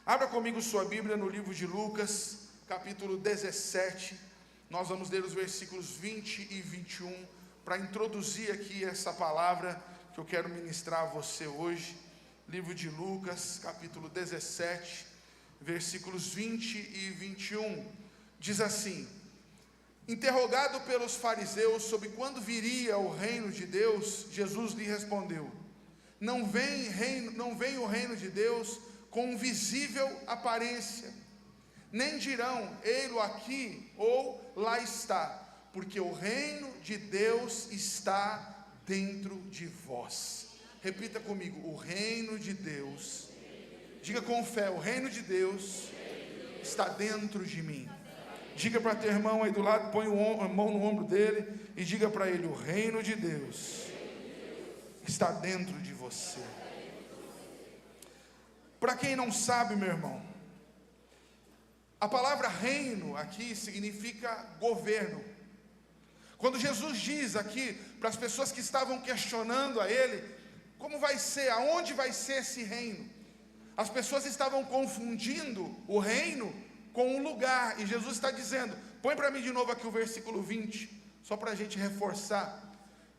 Abra comigo sua Bíblia no livro de Lucas, capítulo 17. Nós vamos ler os versículos 20 e 21 para introduzir aqui essa palavra que eu quero ministrar a você hoje. Livro de Lucas, capítulo 17, versículos 20 e 21. Diz assim: interrogado pelos fariseus sobre quando viria o reino de Deus, Jesus lhe respondeu: não vem o reino de Deus com visível aparência, nem dirão, ei-lo aqui ou lá está, porque o reino de Deus está dentro de vós. Repita comigo: o reino de Deus, diga com fé, o reino de Deus está dentro de mim. Diga para teu irmão aí do lado, põe a mão no ombro dele e diga para ele: o reino de Deus está dentro de você. Para quem não sabe, meu irmão, a palavra reino aqui significa governo. Quando Jesus diz aqui para as pessoas que estavam questionando a ele, como vai ser, aonde vai ser esse reino? As pessoas estavam confundindo o reino com um lugar, e Jesus está dizendo, põe para mim de novo aqui o versículo 20, só para a gente reforçar,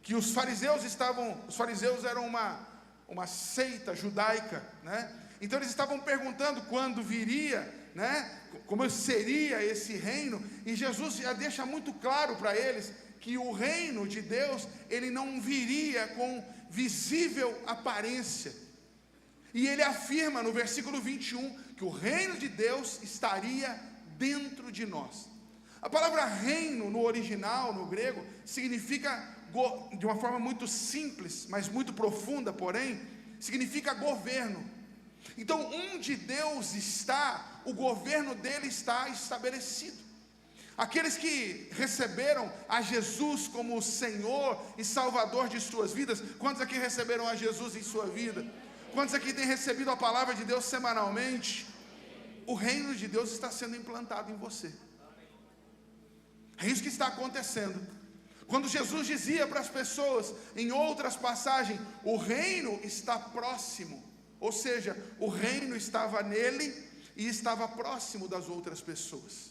que os fariseus eram uma seita judaica, né? Então eles estavam perguntando quando viria, né? Como seria esse reino, e Jesus já deixa muito claro para eles que o reino de Deus, ele não viria com visível aparência. E ele afirma no versículo 21 que o reino de Deus estaria dentro de nós. A palavra reino no original, no grego, significa, de uma forma muito simples, mas muito profunda, porém, significa governo. Então, onde Deus está, o governo dele está estabelecido. Aqueles que receberam a Jesus como Senhor e Salvador de suas vidas, quantos aqui receberam a Jesus em sua vida? Quantos aqui têm recebido a palavra de Deus semanalmente? O reino de Deus está sendo implantado em você. É isso que está acontecendo. Quando Jesus dizia para as pessoas, em outras passagens, o reino está próximo, ou seja, o reino estava nele e estava próximo das outras pessoas.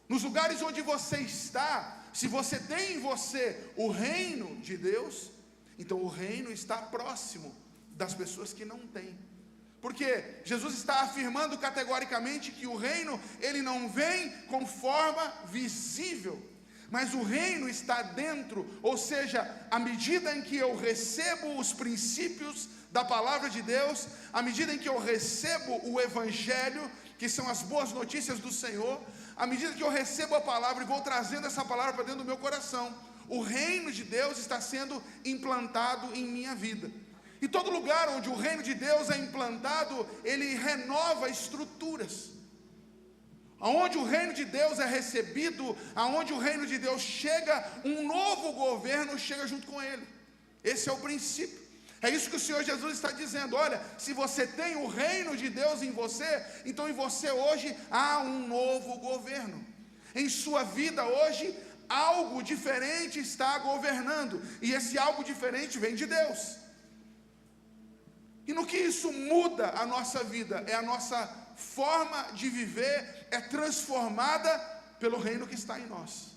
Nos lugares onde você está, se você tem em você o reino de Deus, então o reino está próximo das pessoas que não têm. Porque Jesus está afirmando categoricamente que o reino, ele não vem com forma visível, mas o reino está dentro, ou seja, à medida em que eu recebo os princípios da palavra de Deus, à medida em que eu recebo o evangelho, que são as boas notícias do Senhor, à medida que eu recebo a palavra e vou trazendo essa palavra para dentro do meu coração, o reino de Deus está sendo implantado em minha vida. E todo lugar onde o reino de Deus é implantado, ele renova estruturas. Aonde o reino de Deus é recebido, aonde o reino de Deus chega, um novo governo chega junto com ele. Esse é o princípio. É isso que o Senhor Jesus está dizendo. Olha, se você tem o reino de Deus em você, então em você hoje há um novo governo. Em sua vida hoje, algo diferente está governando, e esse algo diferente vem de Deus. E no que isso muda a nossa vida? É a nossa forma de viver, é transformada pelo reino que está em nós.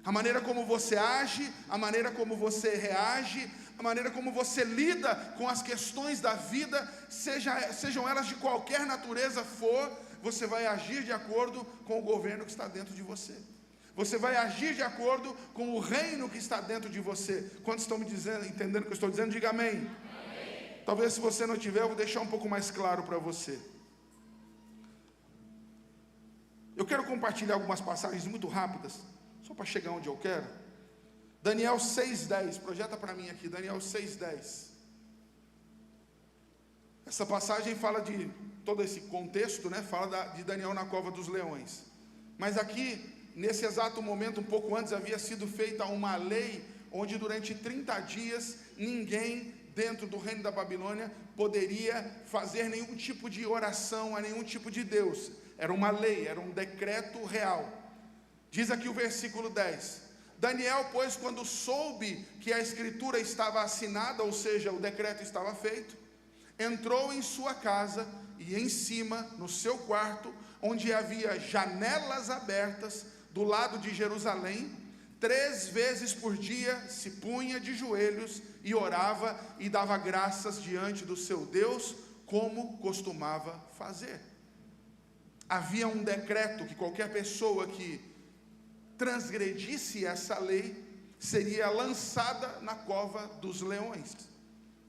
A maneira como você age, a maneira como você reage, a maneira como você lida com as questões da vida, sejam elas de qualquer natureza for, você vai agir de acordo com o governo que está dentro de você. Você vai agir de acordo com o reino que está dentro de você. Quantos estão me dizendo, entendendo o que eu estou dizendo? Diga amém. Talvez se você não tiver, eu vou deixar um pouco mais claro para você. Eu quero compartilhar algumas passagens muito rápidas, só para chegar onde eu quero. Daniel 6,10, projeta para mim aqui, Daniel 6,10. Essa passagem fala de todo esse contexto, né? Fala de Daniel na cova dos leões. Mas aqui, nesse exato momento, um pouco antes, havia sido feita uma lei, onde durante 30 dias, ninguém dentro do reino da Babilônia poderia fazer nenhum tipo de oração a nenhum tipo de Deus. Era uma lei, era um decreto real. Diz aqui o versículo 10: Daniel, pois, quando soube que a escritura estava assinada, ou seja, o decreto estava feito, entrou em sua casa e em cima, no seu quarto, onde havia janelas abertas do lado de Jerusalém, 3 vezes por dia se punha de joelhos e orava e dava graças diante do seu Deus, como costumava fazer. Havia um decreto que qualquer pessoa que transgredisse essa lei seria lançada na cova dos leões.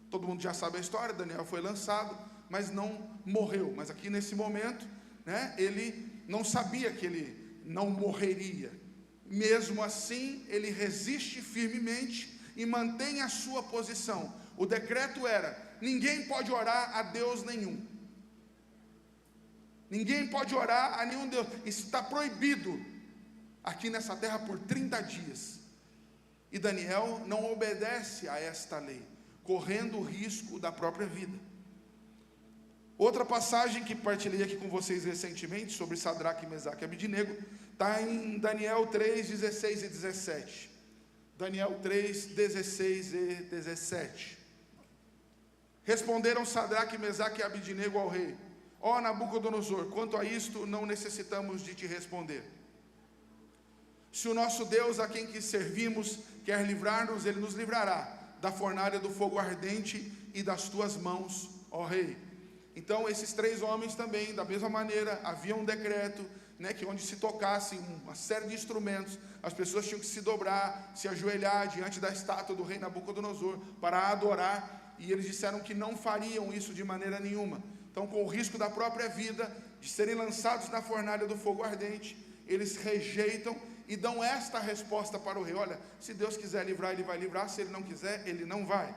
Todo mundo já sabe a história, Daniel foi lançado, mas não morreu. Mas aqui nesse momento, ele não sabia que ele não morreria. Mesmo assim, ele resiste firmemente e mantém a sua posição. O decreto era: ninguém pode orar a Deus nenhum. Ninguém pode orar a nenhum Deus. Isso está proibido aqui nessa terra por 30 dias. E Daniel não obedece a esta lei, correndo o risco da própria vida. Outra passagem que partilhei aqui com vocês recentemente, sobre Sadraque, Mesaque e Abidnego, está em Daniel 3, 16 e 17. Daniel 3, 16 e 17. Responderam Sadraque, Mesaque e Abidnego ao rei: ó Nabucodonosor, quanto a isto não necessitamos de te responder. Se o nosso Deus, a quem que servimos, quer livrar-nos, ele nos livrará da fornalha do fogo ardente e das tuas mãos, ó rei. Então esses 3 homens também, da mesma maneira, havia um decreto, que onde se tocasse uma série de instrumentos, as pessoas tinham que se dobrar, se ajoelhar diante da estátua do rei Nabucodonosor para adorar, e eles disseram que não fariam isso de maneira nenhuma. Então, com o risco da própria vida, de serem lançados na fornalha do fogo ardente, eles rejeitam e dão esta resposta para o rei: olha, se Deus quiser livrar, ele vai livrar, se ele não quiser, ele não vai.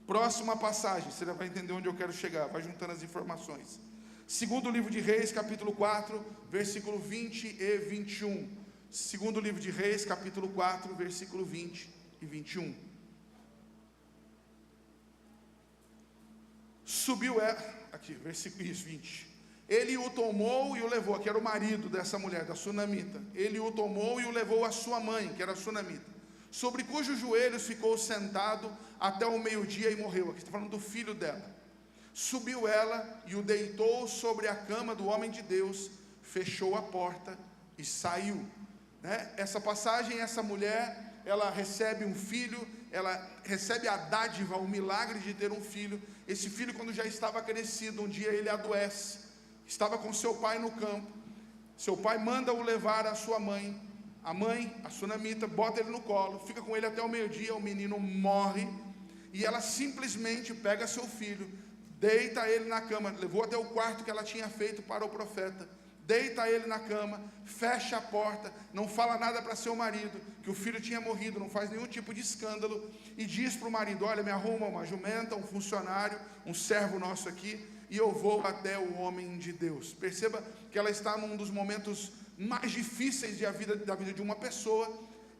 Próxima passagem, você já vai entender onde eu quero chegar, vai juntando as informações. Segundo livro de Reis, capítulo 4, versículo 20 e 21. Segundo livro de Reis, capítulo 4, versículo 20 e 21. Subiu aqui, versículo 20. Ele o tomou e o levou, que era o marido dessa mulher, da sunamita. Ele o tomou e o levou à sua mãe, que era a sunamita, sobre cujos joelhos ficou sentado até o meio-dia e morreu. Aqui está falando do filho dela. Subiu ela e o deitou sobre a cama do homem de Deus, fechou a porta e saiu. Essa passagem, essa mulher, ela recebe um filho, ela recebe a dádiva, o milagre de ter um filho. Esse filho, quando já estava crescido, um dia ele adoece, estava com seu pai no campo. Seu pai manda-o levar à sua mãe. A mãe, a sunamita, bota ele no colo, fica com ele até o meio-dia. O menino morre e ela simplesmente pega seu filho, deita ele na cama, levou até o quarto que ela tinha feito para o profeta, deita ele na cama, fecha a porta, não fala nada para seu marido, que o filho tinha morrido, não faz nenhum tipo de escândalo, e diz para o marido: olha, me arruma uma jumenta, um funcionário, um servo nosso aqui, e eu vou até o homem de Deus. Perceba que ela está num dos momentos mais difíceis da vida de uma pessoa,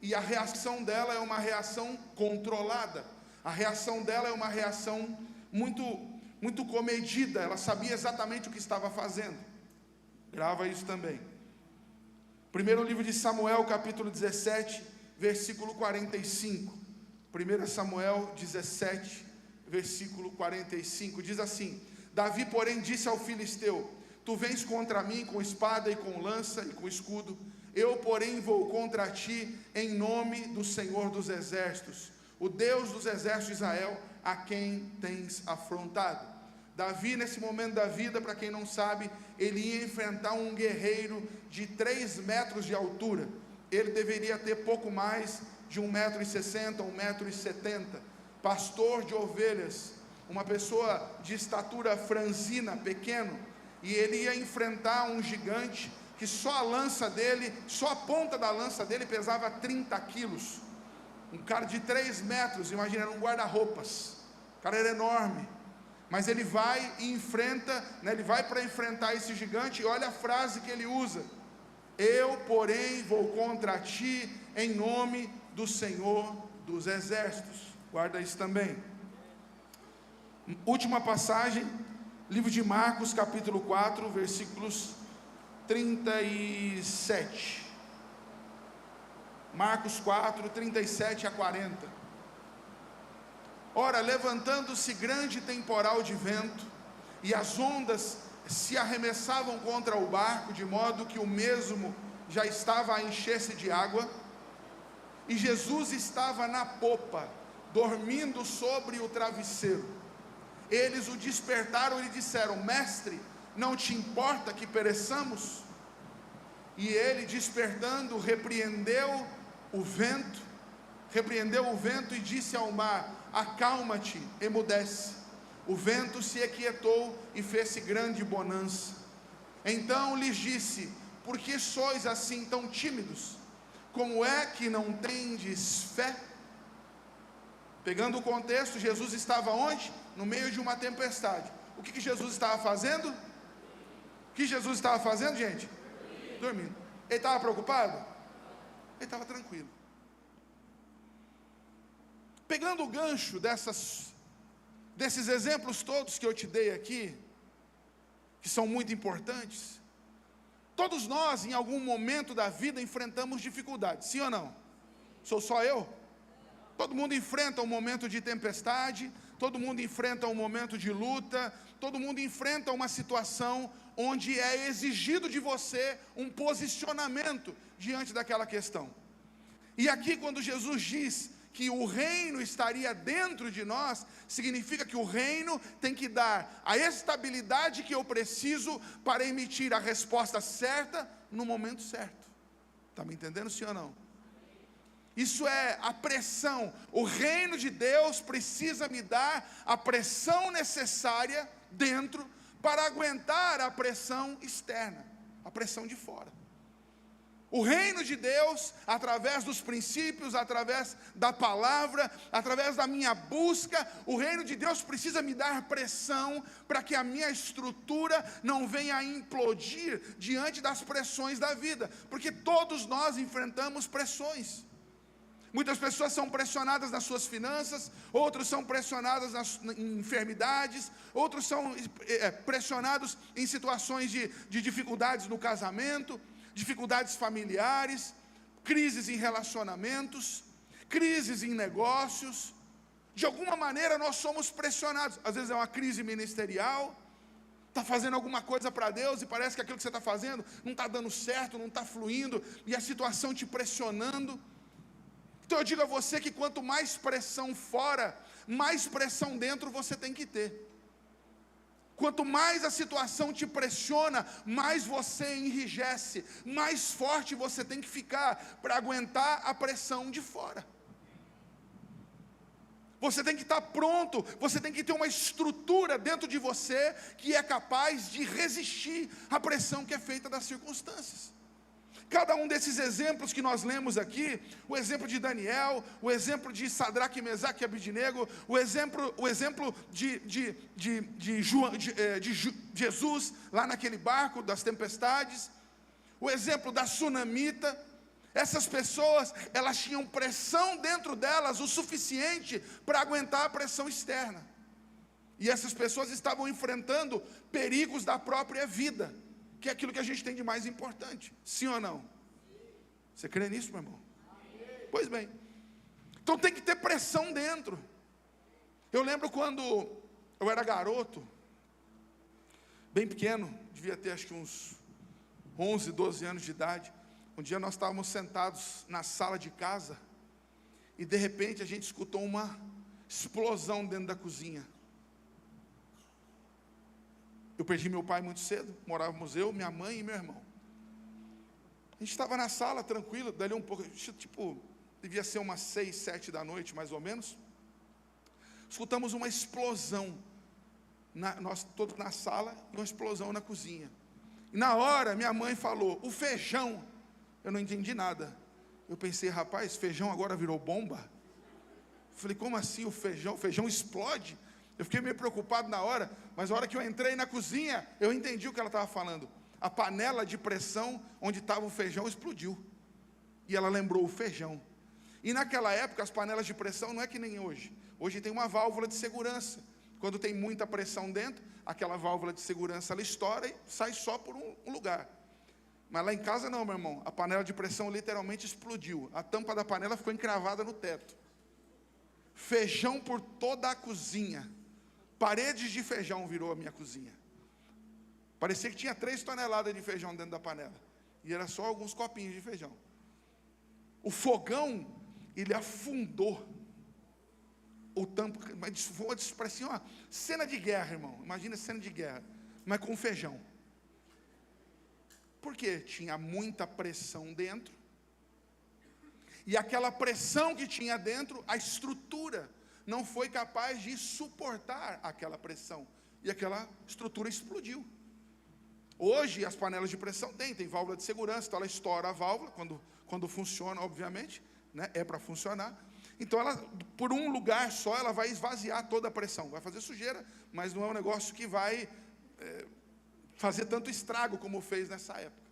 e a reação dela é uma reação controlada, a reação dela é uma reação muito comedida. Ela sabia exatamente o que estava fazendo. Grava isso também. Primeiro livro de Samuel, capítulo 17, versículo 45. 1 Samuel 17, versículo 45, diz assim: Davi, porém, disse ao filisteu: tu vens contra mim com espada e com lança e com escudo, eu, porém, vou contra ti em nome do Senhor dos exércitos, o Deus dos exércitos de Israel, a quem tens afrontado. Davi, nesse momento da vida, para quem não sabe, ele ia enfrentar um guerreiro de 3 metros de altura. Ele deveria ter pouco mais de 1,60 m, 1,70 m, pastor de ovelhas, uma pessoa de estatura franzina, pequeno, e ele ia enfrentar um gigante que só a lança dele, só a ponta da lança dele pesava 30 quilos. Um cara de 3 metros, imagina, era um guarda-roupas, o cara era enorme, mas ele vai e enfrenta, ele vai para enfrentar esse gigante, e olha a frase que ele usa: eu, porém, vou contra ti em nome do Senhor dos exércitos. Guarda isso também. Última passagem, livro de Marcos, capítulo 4, versículos 37. Marcos 4, 37 a 40. Ora, levantando-se grande temporal de vento, e as ondas se arremessavam contra o barco, de modo que o mesmo já estava a encher-se de água, e Jesus estava na popa, dormindo sobre o travesseiro. Eles o despertaram e lhe disseram: Mestre, não te importa que pereçamos? E ele, despertando, repreendeu o vento e disse ao mar: acalma-te, emudece. O vento se aquietou e fez-se grande bonança. Então lhes disse: por que sois assim tão tímidos? Como é que não tendes fé? Pegando o contexto, Jesus estava onde? No meio de uma tempestade. O que Jesus estava fazendo? O que Jesus estava fazendo, gente? Dormindo. Ele estava preocupado? Ele estava tranquilo. Pegando o gancho desses exemplos todos que eu te dei aqui, que são muito importantes, todos nós, em algum momento da vida, enfrentamos dificuldades, sim ou não? Sou só eu? Todo mundo enfrenta um momento de tempestade, todo mundo enfrenta um momento de luta, todo mundo enfrenta uma situação onde é exigido de você um posicionamento diante daquela questão. E aqui, quando Jesus diz que o reino estaria dentro de nós, significa que o reino tem que dar a estabilidade que eu preciso para emitir a resposta certa no momento certo. Está me entendendo, sim ou não? Isso é a pressão. O reino de Deus precisa me dar a pressão necessária dentro para aguentar a pressão externa, a pressão de fora. O reino de Deus, através dos princípios, através da palavra, através da minha busca, o reino de Deus precisa me dar pressão para que a minha estrutura não venha a implodir diante das pressões da vida, porque todos nós enfrentamos pressões. Muitas pessoas são pressionadas nas suas finanças, outros são pressionadas em enfermidades, outros são pressionados em situações de dificuldades no casamento, dificuldades familiares, crises em relacionamentos, crises em negócios. De alguma maneira nós somos pressionados. Às vezes é uma crise ministerial, está fazendo alguma coisa para Deus e parece que aquilo que você está fazendo não está dando certo, não está fluindo, e a situação te pressionando. Então eu digo a você que quanto mais pressão fora, mais pressão dentro você tem que ter. Quanto mais a situação te pressiona, mais você enrijece, mais forte você tem que ficar para aguentar a pressão de fora. Você tem que estar pronto, você tem que ter uma estrutura dentro de você que é capaz de resistir à pressão que é feita das circunstâncias. Cada um desses exemplos que nós lemos aqui, o exemplo de Daniel, o exemplo de Sadraque, Mesaque e Abednego, o exemplo de Jesus lá naquele barco das tempestades, o exemplo da sunamita. Essas pessoas, elas tinham pressão dentro delas o suficiente para aguentar a pressão externa. E essas pessoas estavam enfrentando perigos da própria vida, que é aquilo que a gente tem de mais importante, sim ou não? Você crê nisso, meu irmão? Pois bem, então tem que ter pressão dentro. Eu lembro quando eu era garoto, bem pequeno, devia ter acho que uns 11, 12 anos de idade. Um dia nós estávamos sentados na sala de casa, e de repente a gente escutou uma explosão dentro da cozinha. Eu perdi meu pai muito cedo, morávamos eu, minha mãe e meu irmão. A gente estava na sala, tranquilo, dali um pouco, devia ser umas 6, 7 da noite, mais ou menos. Escutamos uma explosão, nós todos na sala, e uma explosão na cozinha. E na hora, minha mãe falou, o feijão. Eu não entendi nada. Eu pensei, rapaz, feijão agora virou bomba? Eu falei, como assim o feijão? O feijão explode? Eu fiquei meio preocupado na hora, mas a hora que eu entrei na cozinha, eu entendi o que ela estava falando. A panela de pressão onde estava o feijão explodiu. E ela lembrou o feijão. E naquela época, as panelas de pressão não é que nem hoje. Hoje tem uma válvula de segurança. Quando tem muita pressão dentro, aquela válvula de segurança ela estoura e sai só por um lugar. Mas lá em casa não, meu irmão. A panela de pressão literalmente explodiu. A tampa da panela ficou encravada no teto. Feijão por toda a cozinha. Paredes de feijão virou a minha cozinha. Parecia que tinha 3 toneladas de feijão dentro da panela. E era só alguns copinhos de feijão. O fogão, ele afundou o tampo, mas parecia uma cena de guerra, irmão. Imagina cena de guerra, mas com feijão. Por quê? Tinha muita pressão dentro. E aquela pressão que tinha dentro, a estrutura não foi capaz de suportar aquela pressão. E aquela estrutura explodiu. Hoje, as panelas de pressão tem válvula de segurança, então ela estoura a válvula, quando funciona, obviamente, né, é para funcionar. Então, ela, por um lugar só, ela vai esvaziar toda a pressão. Vai fazer sujeira, mas não é um negócio que vai fazer tanto estrago como fez nessa época.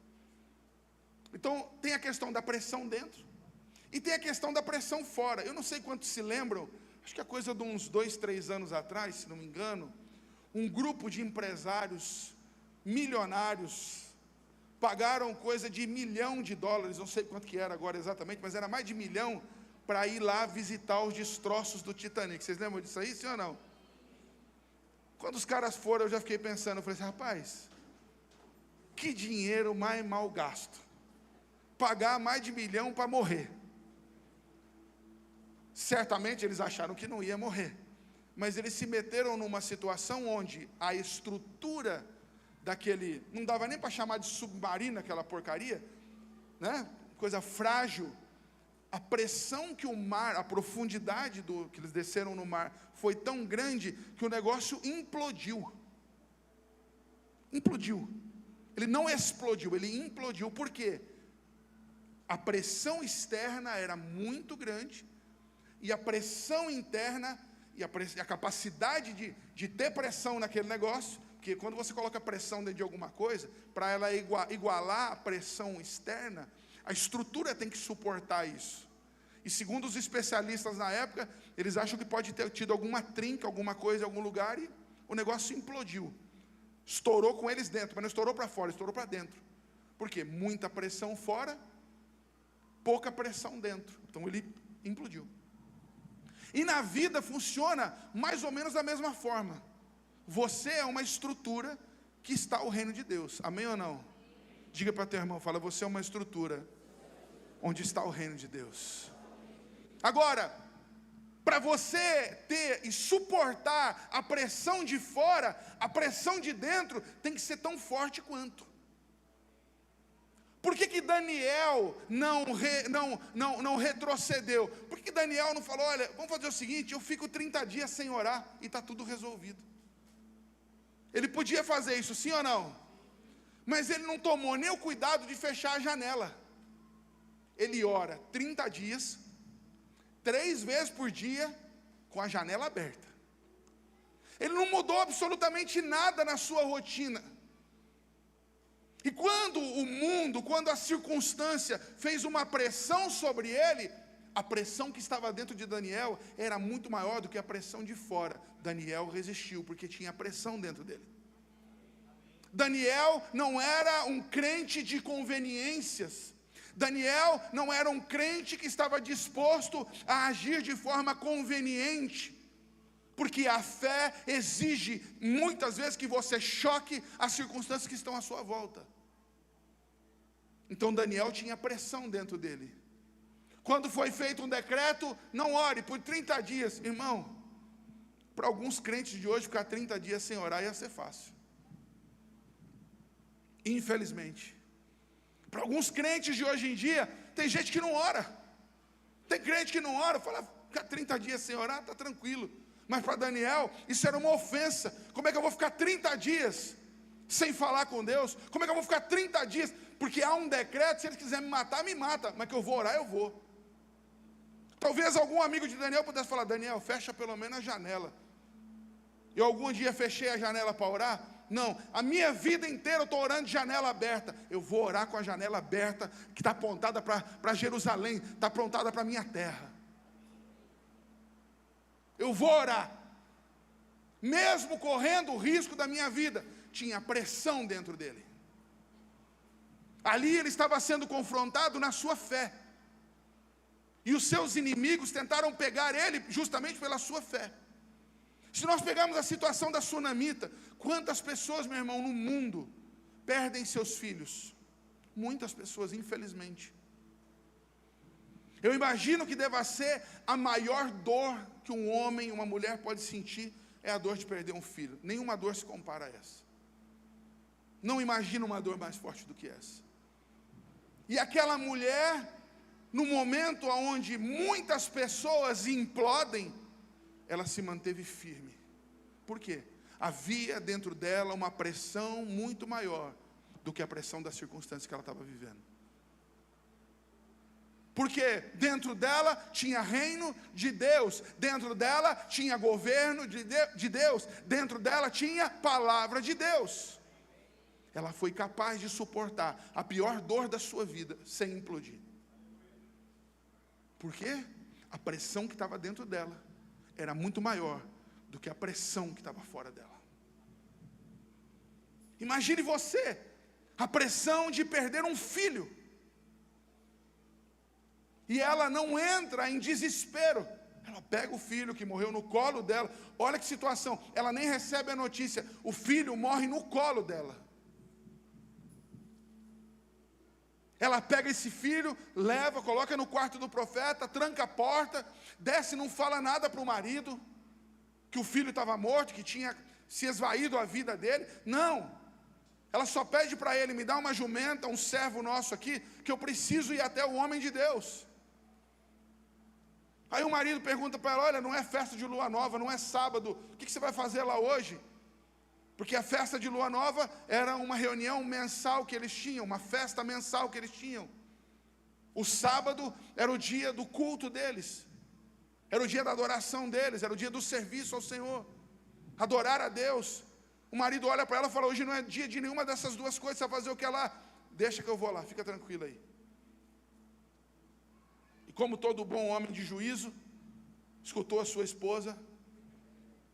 Então, tem a questão da pressão dentro, e tem a questão da pressão fora. Eu não sei quantos se lembram, acho que é coisa de uns 2, 3 anos atrás, se não me engano, um grupo de empresários milionários pagaram coisa de $1 milhão, não sei quanto que era agora exatamente, mas era mais de 1 milhão, para ir lá visitar os destroços do Titanic. Vocês lembram disso aí, sim ou não? Quando os caras foram, eu já fiquei pensando, eu falei assim, rapaz, que dinheiro mais mal gasto, pagar mais de 1 milhão para morrer. Certamente eles acharam que não ia morrer, mas eles se meteram numa situação onde a estrutura daquele, não dava nem para chamar de submarino aquela porcaria, né? Coisa frágil. A pressão que o mar, a profundidade que eles desceram no mar, foi tão grande que o negócio implodiu. Implodiu. Ele não explodiu, ele implodiu. Por quê? A pressão externa era muito grande, e a pressão interna, e a capacidade de ter pressão naquele negócio, porque quando você coloca pressão dentro de alguma coisa, para ela igualar a pressão externa, a estrutura tem que suportar isso. E segundo os especialistas na época, eles acham que pode ter tido alguma trinca, alguma coisa em algum lugar, e o negócio implodiu. Estourou com eles dentro, mas não estourou para fora, estourou para dentro. Por quê? Muita pressão fora, pouca pressão dentro. Então ele implodiu. E na vida funciona mais ou menos da mesma forma. Você é uma estrutura que está o reino de Deus. Amém ou não? Diga para teu irmão, fala, você é uma estrutura onde está o reino de Deus. Agora, para você ter e suportar a pressão de fora, a pressão de dentro tem que ser tão forte quanto. Por que Daniel não retrocedeu? Por que Daniel não falou, olha, vamos fazer o seguinte, eu fico 30 dias sem orar e está tudo resolvido. Ele podia fazer isso, sim ou não? Mas ele não tomou nem o cuidado de fechar a janela. Ele ora 30 dias, 3 vezes por dia, com a janela aberta. Ele não mudou absolutamente nada na sua rotina. E quando o mundo, quando a circunstância fez uma pressão sobre ele, a pressão que estava dentro de Daniel era muito maior do que a pressão de fora. Daniel resistiu, porque tinha pressão dentro dele. Daniel não era um crente de conveniências. Daniel não era um crente que estava disposto a agir de forma conveniente. Porque a fé exige, muitas vezes, que você choque as circunstâncias que estão à sua volta. Então Daniel tinha pressão dentro dele. Quando foi feito um decreto, não ore por 30 dias. Irmão, para alguns crentes de hoje, ficar 30 dias sem orar ia ser fácil. Infelizmente. Para alguns crentes de hoje em dia, tem gente que não ora. Tem crente que não ora, fala, ficar 30 dias sem orar, está tranquilo. Mas para Daniel, isso era uma ofensa. Como é que eu vou ficar 30 dias sem falar com Deus? Como é que eu vou ficar 30 dias? Porque há um decreto, se ele quiser me matar, me mata. Mas que eu vou orar, eu vou. Talvez algum amigo de Daniel pudesse falar, Daniel, fecha pelo menos a janela. Eu algum dia fechei a janela para orar? Não, a minha vida inteira eu estou orando de janela aberta. Eu vou orar com a janela aberta, que está apontada para Jerusalém, está apontada para a minha terra. Eu vou orar, mesmo correndo o risco da minha vida. Tinha pressão dentro dele. Ali ele estava sendo confrontado na sua fé. E os seus inimigos tentaram pegar ele justamente pela sua fé. Se nós pegarmos a situação da sunamita, quantas pessoas, meu irmão, no mundo perdem seus filhos. Muitas pessoas, infelizmente. Eu imagino que deva ser a maior dor que um homem, uma mulher pode sentir, é a dor de perder um filho. Nenhuma dor se compara a essa. Não imagino uma dor mais forte do que essa. E aquela mulher, no momento onde muitas pessoas implodem, ela se manteve firme. Por quê? Havia dentro dela uma pressão muito maior do que a pressão das circunstâncias que ela estava vivendo. Porque dentro dela tinha reino de Deus, dentro dela tinha governo de Deus, dentro dela tinha palavra de Deus. Ela foi capaz de suportar a pior dor da sua vida sem implodir. Por quê? A pressão que estava dentro dela era muito maior do que a pressão que estava fora dela. Imagine você, a pressão de perder um filho. E ela não entra em desespero. Ela pega o filho que morreu no colo dela. Olha que situação, ela nem recebe a notícia. O filho morre no colo dela. Ela pega esse filho, leva, coloca no quarto do profeta, tranca a porta, desce e não fala nada para o marido, que o filho estava morto, que tinha se esvaído a vida dele. Não. Ela só pede para ele, me dá uma jumenta, um servo nosso aqui, que eu preciso ir até o homem de Deus. Aí o marido pergunta para ela, olha, não é festa de lua nova, não é sábado, o que você vai fazer lá hoje? Porque a festa de lua nova era uma reunião mensal que eles tinham, uma festa mensal que eles tinham. O sábado era o dia do culto deles, era o dia da adoração deles, era o dia do serviço ao Senhor, adorar a Deus. O marido olha para ela e fala, hoje não é dia de nenhuma dessas duas coisas, você vai fazer o que lá? Deixa que eu vou lá, fica tranquila aí. E como todo bom homem de juízo, escutou a sua esposa,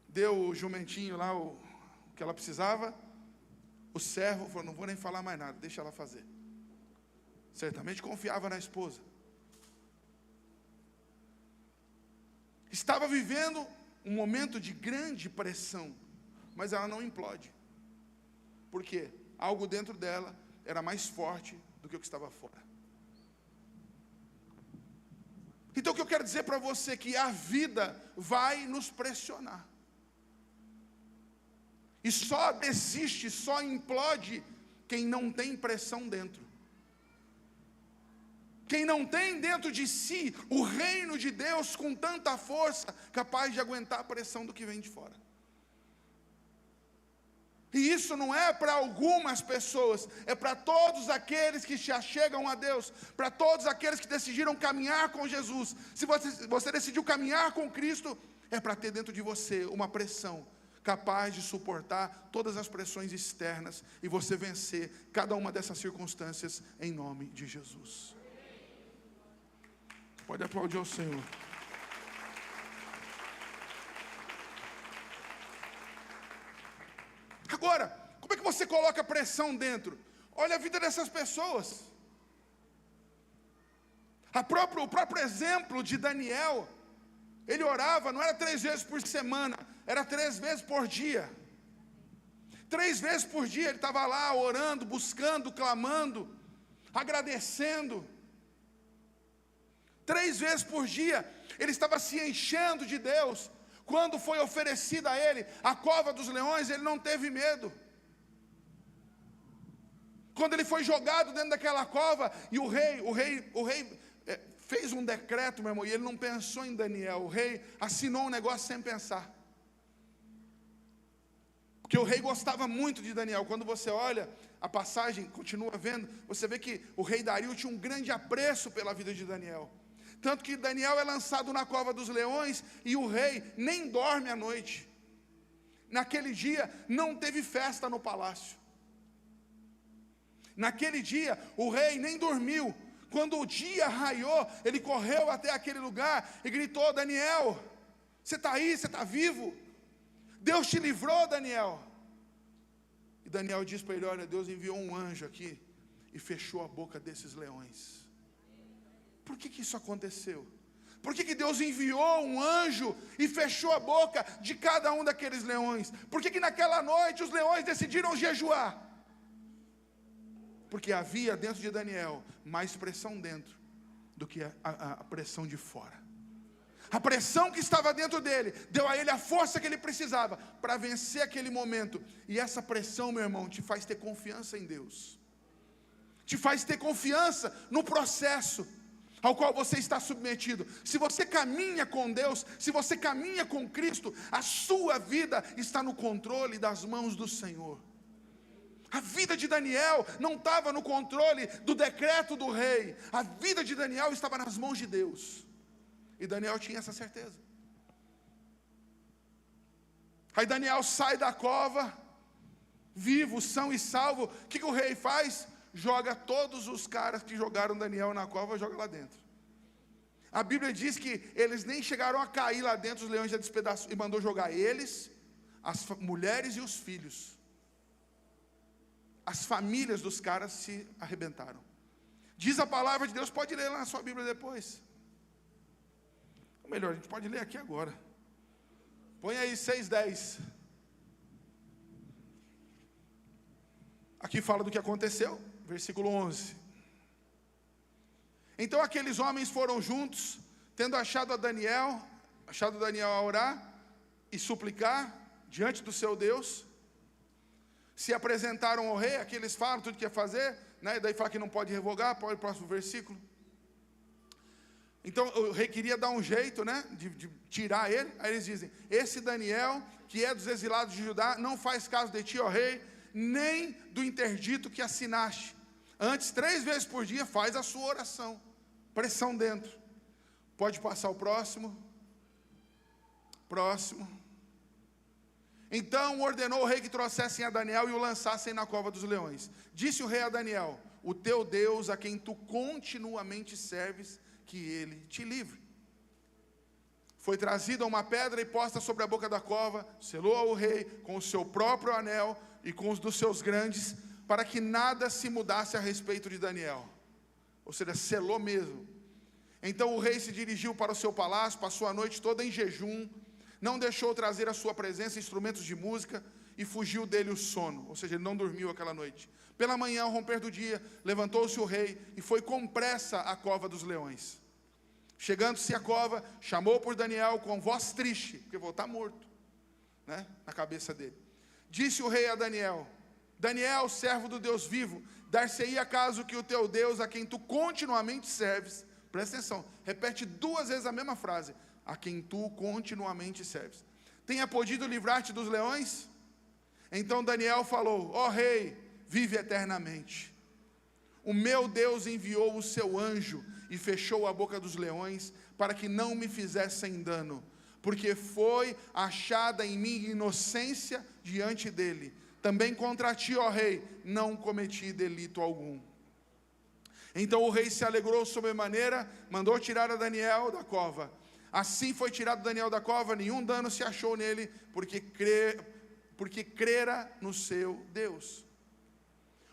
deu o jumentinho lá, o que ela precisava, o servo falou, não vou nem falar mais nada, deixa ela fazer. Certamente confiava na esposa. Estava vivendo um momento de grande pressão, mas ela não implode. Por quê? Algo dentro dela era mais forte do que o que estava fora. Então o que eu quero dizer para você é que a vida vai nos pressionar. E só desiste, só implode quem não tem pressão dentro. Quem não tem dentro de si o reino de Deus com tanta força, capaz de aguentar a pressão do que vem de fora. E isso não é para algumas pessoas, é para todos aqueles que se achegam a Deus, para todos aqueles que decidiram caminhar com Jesus. Se você decidiu caminhar com Cristo, é para ter dentro de você uma pressão capaz de suportar todas as pressões externas e você vencer cada uma dessas circunstâncias em nome de Jesus. Pode aplaudir ao Senhor. Agora, como é que você coloca pressão dentro? Olha a vida dessas pessoas. O próprio exemplo de Daniel, ele orava, não era 3 vezes por semana, era 3 vezes por dia. 3 vezes por dia ele estava lá orando, buscando, clamando, agradecendo. 3 vezes por dia ele estava se enchendo de Deus. Quando foi oferecida a ele a cova dos leões, ele não teve medo. Quando ele foi jogado dentro daquela cova, e o rei fez um decreto, meu irmão, e ele não pensou em Daniel. O rei assinou um negócio sem pensar. Porque o rei gostava muito de Daniel. Quando você olha a passagem, continua vendo, você vê que o rei Dario tinha um grande apreço pela vida de Daniel. Tanto que Daniel é lançado na cova dos leões e o rei nem dorme à noite. Naquele dia não teve festa no palácio. Naquele dia o rei nem dormiu. Quando o dia raiou, ele correu até aquele lugar e gritou, Daniel, você está aí, você está vivo? Deus te livrou, Daniel. E Daniel diz para ele, olha, Deus enviou um anjo aqui e fechou a boca desses leões. Por que isso aconteceu? Por que Deus enviou um anjo e fechou a boca de cada um daqueles leões? Por que naquela noite os leões decidiram jejuar? Porque havia dentro de Daniel mais pressão dentro do que a pressão de fora. A pressão que estava dentro dele deu a ele a força que ele precisava para vencer aquele momento. E essa pressão, meu irmão, te faz ter confiança em Deus, te faz ter confiança no processo ao qual você está submetido. Se você caminha com Deus, se você caminha com Cristo, a sua vida está no controle das mãos do Senhor. A vida de Daniel não estava no controle do decreto do rei. A vida de Daniel estava nas mãos de Deus. E Daniel tinha essa certeza. Aí Daniel sai da cova, vivo, são e salvo. O que o rei faz? Joga todos os caras que jogaram Daniel na cova, joga lá dentro. A Bíblia diz que eles nem chegaram a cair lá dentro, os leões já despedaçaram, e mandou jogar eles, as mulheres e os filhos. As famílias dos caras se arrebentaram. Diz a palavra de Deus, pode ler lá na sua Bíblia depois. Ou melhor, a gente pode ler aqui agora. Põe aí 6:10. Aqui fala do que aconteceu, versículo 11. Então aqueles homens foram juntos, tendo achado Daniel a orar e suplicar diante do seu Deus. Se apresentaram ao rei, aqui eles falam tudo que ia fazer, né? Daí fala que não pode revogar, pode ir para o próximo versículo. Então o rei queria dar um jeito, né, de tirar ele. Aí eles dizem, esse Daniel, que é dos exilados de Judá, não faz caso de ti, ó rei, nem do interdito que assinaste. Antes, 3 vezes por dia, faz a sua oração. Pressão dentro. Pode passar o próximo. Próximo. Então ordenou o rei que trouxessem a Daniel e o lançassem na cova dos leões. Disse o rei a Daniel, o teu Deus, a quem tu continuamente serves, que ele te livre. Foi trazida uma pedra e posta sobre a boca da cova, selou ao rei com o seu próprio anel e com os dos seus grandes, para que nada se mudasse a respeito de Daniel. Ou seja, selou mesmo. Então o rei se dirigiu para o seu palácio, passou a noite toda em jejum, não deixou trazer à sua presença instrumentos de música e fugiu dele o sono. Ou seja, ele não dormiu aquela noite. Pela manhã, ao romper do dia, levantou-se o rei e foi com pressa à cova dos leões. Chegando-se à cova, chamou por Daniel com voz triste, porque vou estar morto, né, na cabeça dele. Disse o rei a Daniel, Daniel, servo do Deus vivo, dar-se-ia acaso que o teu Deus, a quem tu continuamente serves, presta atenção, repete 2 vezes a mesma frase, a quem tu continuamente serves, tenha podido livrar-te dos leões? Então Daniel falou, ó rei, vive eternamente. O meu Deus enviou o seu anjo e fechou a boca dos leões para que não me fizessem dano, porque foi achada em mim inocência diante dele. Também contra ti, ó rei, não cometi delito algum. Então o rei se alegrou sobremaneira, mandou tirar a Daniel da cova. Assim foi tirado Daniel da cova, nenhum dano se achou nele, porque crera no seu Deus.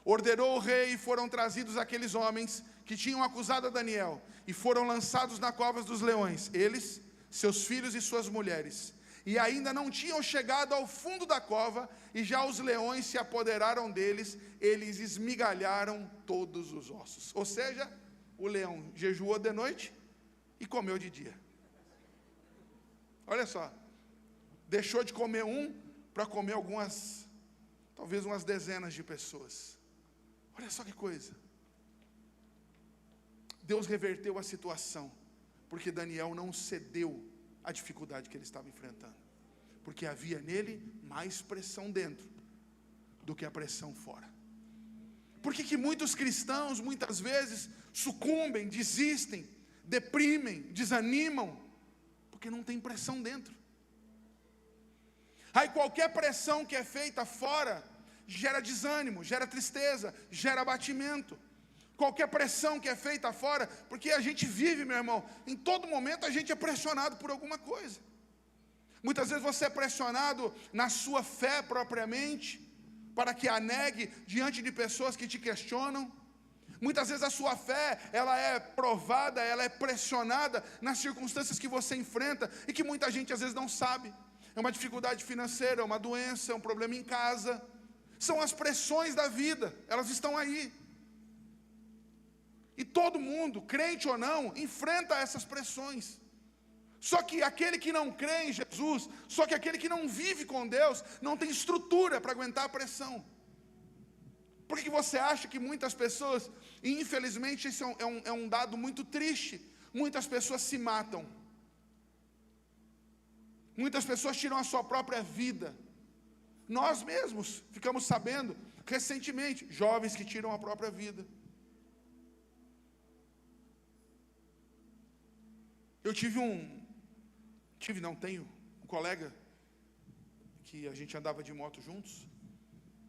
Ordenou o rei e foram trazidos aqueles homens que tinham acusado a Daniel e foram lançados na cova dos leões, eles, seus filhos e suas mulheres. E ainda não tinham chegado ao fundo da cova e já os leões se apoderaram deles, eles esmigalharam todos os ossos. Ou seja, o leão jejuou de noite e comeu de dia. Olha só, deixou de comer um para comer talvez umas dezenas de pessoas. Olha só que coisa. Deus reverteu a situação, porque Daniel não cedeu à dificuldade que ele estava enfrentando, porque havia nele mais pressão dentro do que a pressão fora. Por que muitos cristãos muitas vezes sucumbem, desistem, deprimem, desanimam? Porque não tem pressão dentro. Aí qualquer pressão que é feita fora gera desânimo, gera tristeza, gera abatimento. Qualquer pressão que é feita fora, porque a gente vive, meu irmão, em todo momento a gente é pressionado por alguma coisa. Muitas vezes você é pressionado na sua fé propriamente, para que a negue diante de pessoas que te questionam. Muitas vezes a sua fé, ela é provada, ela é pressionada nas circunstâncias que você enfrenta e que muita gente às vezes não sabe. É uma dificuldade financeira, é uma doença, é um problema em casa. São as pressões da vida, elas estão aí. E todo mundo, crente ou não, enfrenta essas pressões. Só que aquele que não crê em Jesus, só que aquele que não vive com Deus, não tem estrutura para aguentar a pressão. Por que você acha que muitas pessoas, e infelizmente isso é um dado muito triste, muitas pessoas se matam. Muitas pessoas tiram a sua própria vida. Nós mesmos ficamos sabendo, recentemente, jovens que tiram a própria vida. Tenho um colega, que a gente andava de moto juntos,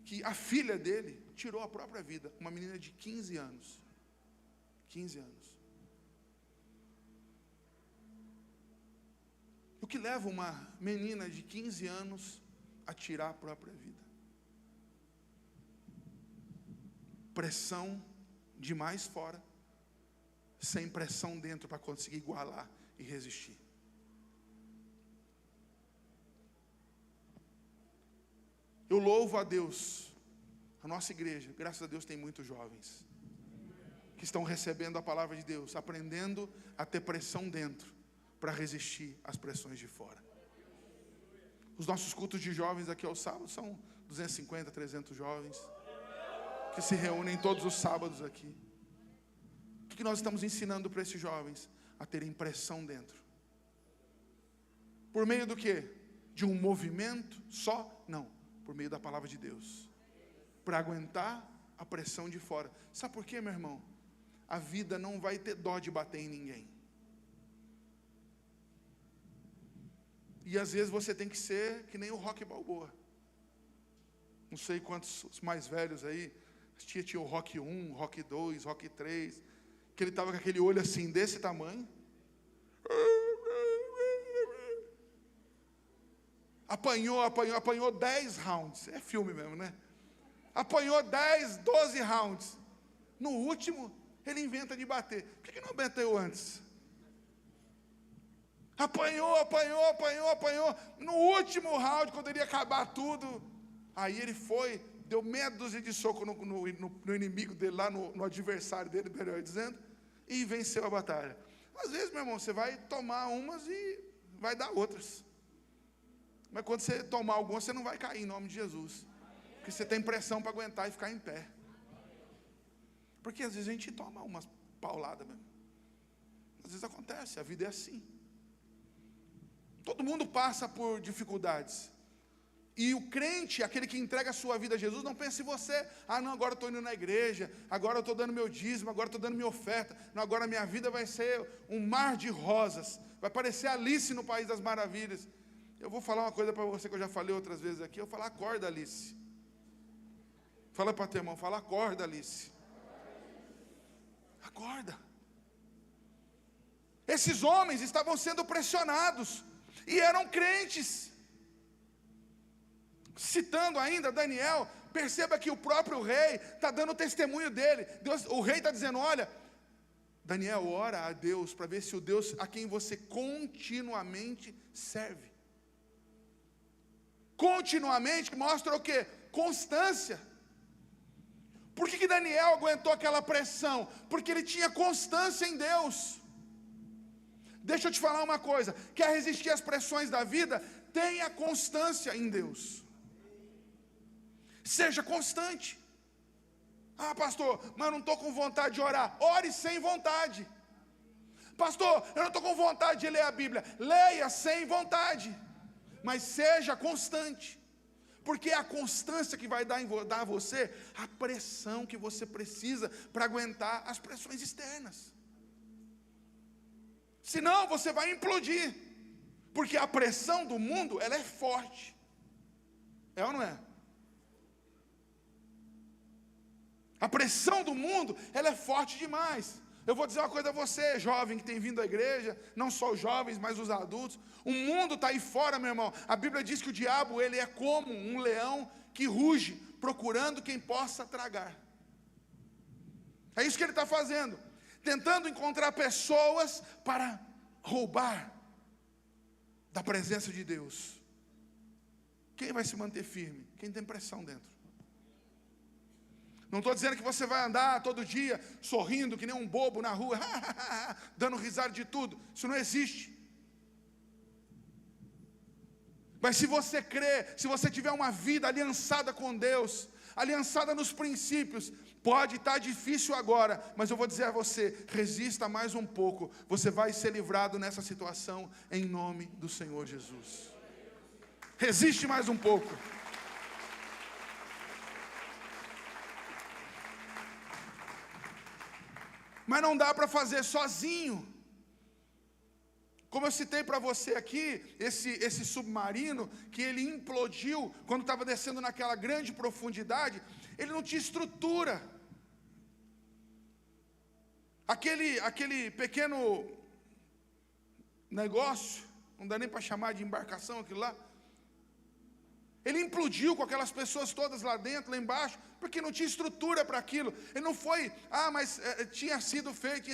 que a filha dele tirou a própria vida, uma menina de 15 anos. 15 anos. O que leva uma menina de 15 anos a tirar a própria vida? Pressão demais fora, sem pressão dentro para conseguir igualar e resistir. Eu louvo a Deus, a nossa igreja, graças a Deus tem muitos jovens que estão recebendo a palavra de Deus, aprendendo a ter pressão dentro para resistir às pressões de fora. Os nossos cultos de jovens aqui ao sábado são 250, 300 jovens que se reúnem todos os sábados aqui. O que nós estamos ensinando para esses jovens? A terem pressão dentro. Por meio do quê? De um movimento só? Não. Por meio da palavra de Deus, para aguentar a pressão de fora. Sabe por quê, meu irmão? A vida não vai ter dó de bater em ninguém. E às vezes você tem que ser que nem o Rocky Balboa. Não sei quantos os mais velhos aí, tinha o Rocky 1, Rocky 2, Rocky 3, que ele estava com aquele olho assim, desse tamanho. Apanhou 10 rounds. É filme mesmo, né? Apanhou 10, 12 rounds. No último, ele inventa de bater. Por que não bateu antes? Apanhou. No último round, quando ele ia acabar tudo, aí ele foi, deu meia dúzia de soco no inimigo dele, lá no adversário dele, melhor dizendo, e venceu a batalha. Às vezes, meu irmão, você vai tomar umas e vai dar outras. Mas quando você tomar alguma, você não vai cair em nome de Jesus. Porque você tem pressão para aguentar e ficar em pé. Porque às vezes a gente toma umas pauladas mesmo. Às vezes acontece, a vida é assim. Todo mundo passa por dificuldades. E o crente, aquele que entrega a sua vida a Jesus, não pensa em você. Ah, não, agora eu estou indo na igreja, agora eu estou dando meu dízimo, agora eu estou dando minha oferta. Não, agora minha vida vai ser um mar de rosas. Vai parecer Alice no País das Maravilhas. Eu vou falar uma coisa para você que eu já falei outras vezes aqui. Eu vou falar, acorda, Alice. Fala para teu irmão, fala, acorda, Alice. Acorda. Esses homens estavam sendo pressionados e eram crentes. Citando ainda Daniel, perceba que o próprio rei está dando testemunho dele. O rei está dizendo, olha, Daniel, ora a Deus para ver se o Deus a quem você continuamente serve. Continuamente mostra o quê? Constância. Por que Daniel aguentou aquela pressão? Porque ele tinha constância em Deus. Deixa eu te falar uma coisa, quer resistir às pressões da vida? Tenha constância em Deus. Seja constante. Ah, pastor, mas eu não estou com vontade de orar. Ore sem vontade. Pastor, eu não estou com vontade de ler a Bíblia. Leia sem vontade. Mas seja constante. Porque é a constância que vai dar a você a pressão que você precisa para aguentar as pressões externas. Senão você vai implodir. Porque a pressão do mundo, ela é forte. É ou não é? A pressão do mundo, ela é forte demais. Eu vou dizer uma coisa a você, jovem que tem vindo à igreja, não só os jovens, mas os adultos. O mundo está aí fora, meu irmão. A Bíblia diz que o diabo, ele é como um leão que ruge, procurando quem possa tragar. É isso que ele está fazendo. Tentando encontrar pessoas para roubar da presença de Deus. Quem vai se manter firme? Quem tem pressão dentro. Não estou dizendo que você vai andar todo dia sorrindo que nem um bobo na rua, dando risada de tudo. Isso não existe. Mas se você crer, se você tiver uma vida aliançada com Deus, aliançada nos princípios, pode estar difícil agora, mas eu vou dizer a você, resista mais um pouco, você vai ser livrado nessa situação, em nome do Senhor Jesus. Resiste mais um pouco. Mas não dá para fazer sozinho. Como eu citei para você aqui, esse submarino, que ele implodiu, quando estava descendo naquela grande profundidade, ele não tinha estrutura. Aquele pequeno negócio, não dá nem para chamar de embarcação aquilo lá, ele implodiu com aquelas pessoas todas lá dentro, lá embaixo, porque não tinha estrutura para aquilo. Ele não foi, mas tinha sido feito.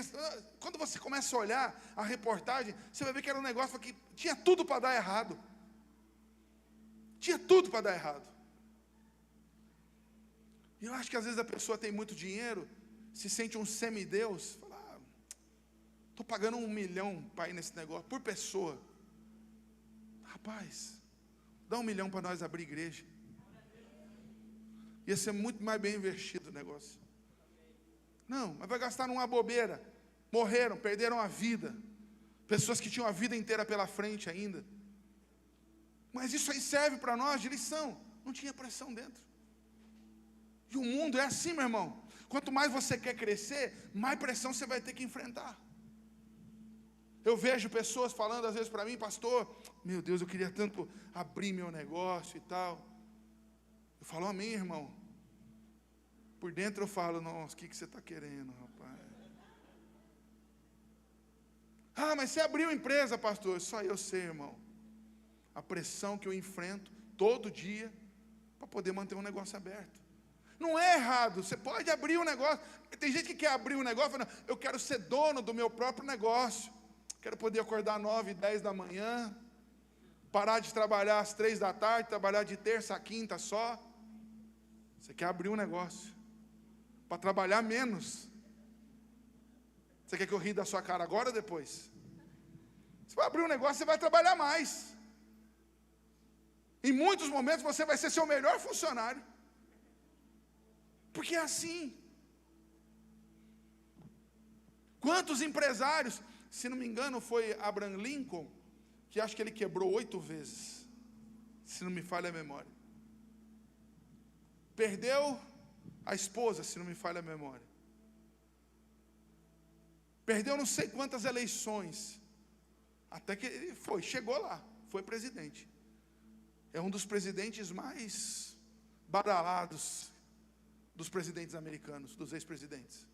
Quando você começa a olhar a reportagem, você vai ver que era um negócio que tinha tudo para dar errado. Tinha tudo para dar errado. E eu acho que às vezes a pessoa tem muito dinheiro, se sente um semideus, fala, estou pagando 1 milhão para ir nesse negócio, por pessoa. Rapaz, dá 1 milhão para nós abrir igreja. Ia ser muito mais bem investido o negócio. Não, mas vai gastar numa bobeira. Morreram, perderam a vida. Pessoas que tinham a vida inteira pela frente ainda. Mas isso aí serve para nós de lição. Não tinha pressão dentro. E o mundo é assim, meu irmão. Quanto mais você quer crescer, mais pressão você vai ter que enfrentar. Eu vejo pessoas falando às vezes para mim, pastor, meu Deus, eu queria tanto abrir meu negócio e tal. Eu falo, amém, irmão. Por dentro eu falo, nossa, o que você está querendo, rapaz? Mas você abriu empresa, pastor. Só eu sei, irmão. A pressão que eu enfrento todo dia para poder manter um negócio aberto. Não é errado, você pode abrir um negócio. Tem gente que quer abrir um negócio, fala, eu quero ser dono do meu próprio negócio. Quero poder acordar 9, 10 da manhã, parar de trabalhar às 3 da tarde, trabalhar de terça a quinta só. Você quer abrir um negócio para trabalhar menos. Você quer que eu rie da sua cara agora ou depois? Você vai abrir um negócio, você vai trabalhar mais. Em muitos momentos você vai ser seu melhor funcionário. Porque é assim. Quantos empresários, se não me engano foi Abraham Lincoln, que acho que ele quebrou 8 vezes, se não me falha a memória. Perdeu a esposa, se não me falha a memória. Perdeu não sei quantas eleições, até que ele chegou lá, foi presidente. É um dos presidentes mais badalados dos presidentes americanos, dos ex-presidentes.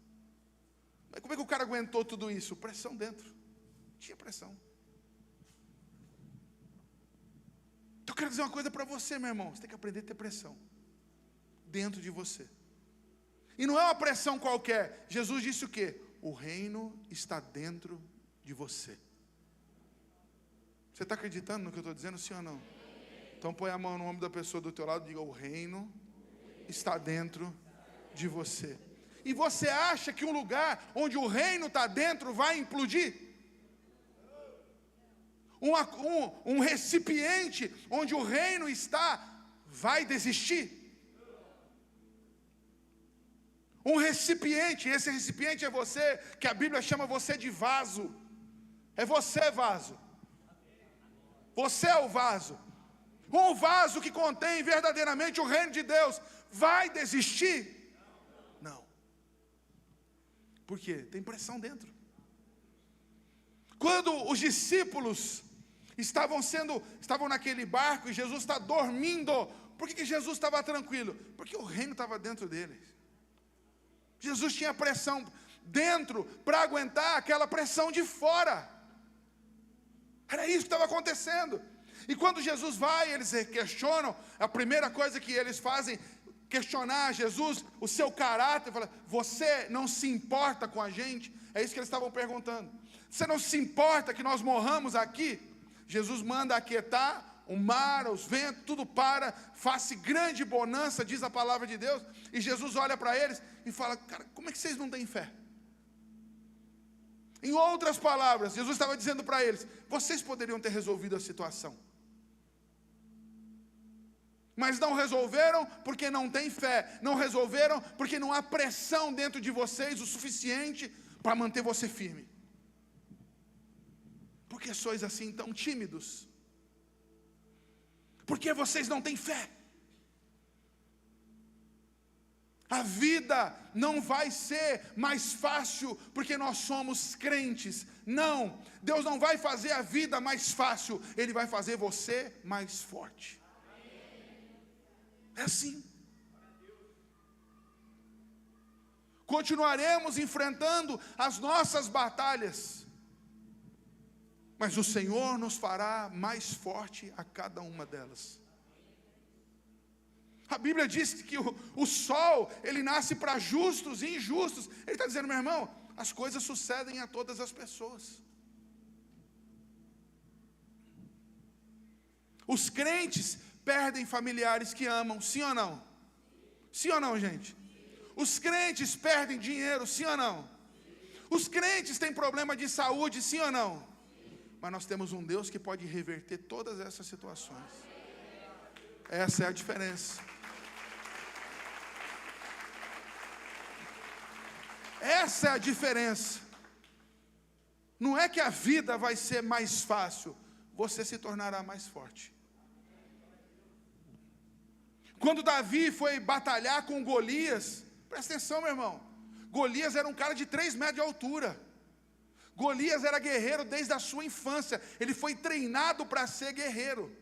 Mas como é que o cara aguentou tudo isso? Pressão dentro. Tinha pressão. Então eu quero dizer uma coisa para você, meu irmão. Você tem que aprender a ter pressão dentro de você. E não é uma pressão qualquer. Jesus disse o quê? O reino está dentro de você. Você está acreditando no que eu estou dizendo, sim ou não? Então põe a mão no ombro da pessoa do teu lado e diga, o reino está dentro de você. E você acha que um lugar onde o reino está dentro vai implodir? Um recipiente onde o reino está, vai desistir? Um recipiente, esse recipiente é você, que a Bíblia chama você de vaso. É você, vaso. Você é o vaso. Um vaso que contém verdadeiramente o reino de Deus, vai desistir? Não. Por quê? Tem pressão dentro. Quando os discípulos estavam naquele barco e Jesus está dormindo, por que Jesus estava tranquilo? Porque o reino estava dentro deles. Jesus tinha pressão dentro para aguentar aquela pressão de fora. Era isso que estava acontecendo. E quando Jesus vai, eles questionam, a primeira coisa que eles fazem, questionar Jesus, o seu caráter, fala, você não se importa com a gente? É isso que eles estavam perguntando. Você não se importa que nós morramos aqui? Jesus manda aquietar o mar, os ventos, tudo para, faz-se grande bonança, diz a palavra de Deus, e Jesus olha para eles e fala: cara, como é que vocês não têm fé? Em outras palavras, Jesus estava dizendo para eles: vocês poderiam ter resolvido a situação, mas não resolveram porque não têm fé, não resolveram porque não há pressão dentro de vocês o suficiente para manter você firme. Por que sois assim tão tímidos? Por que vocês não têm fé? A vida não vai ser mais fácil porque nós somos crentes. Não, Deus não vai fazer a vida mais fácil, Ele vai fazer você mais forte. É assim. Continuaremos enfrentando as nossas batalhas, mas o Senhor nos fará mais forte a cada uma delas. A Bíblia diz que o sol, ele nasce para justos e injustos. Ele está dizendo: meu irmão, as coisas sucedem a todas as pessoas. Os crentes perdem familiares que amam, sim ou não? Sim ou não, gente? Os crentes perdem dinheiro, sim ou não? Os crentes têm problema de saúde, sim ou não? Mas nós temos um Deus que pode reverter todas essas situações. Essa é a diferença. Essa é a diferença. Não é que a vida vai ser mais fácil, você se tornará mais forte. Quando Davi foi batalhar com Golias, presta atenção, meu irmão, Golias era um cara de 3 metros de altura. Golias era guerreiro desde a sua infância, ele foi treinado para ser guerreiro.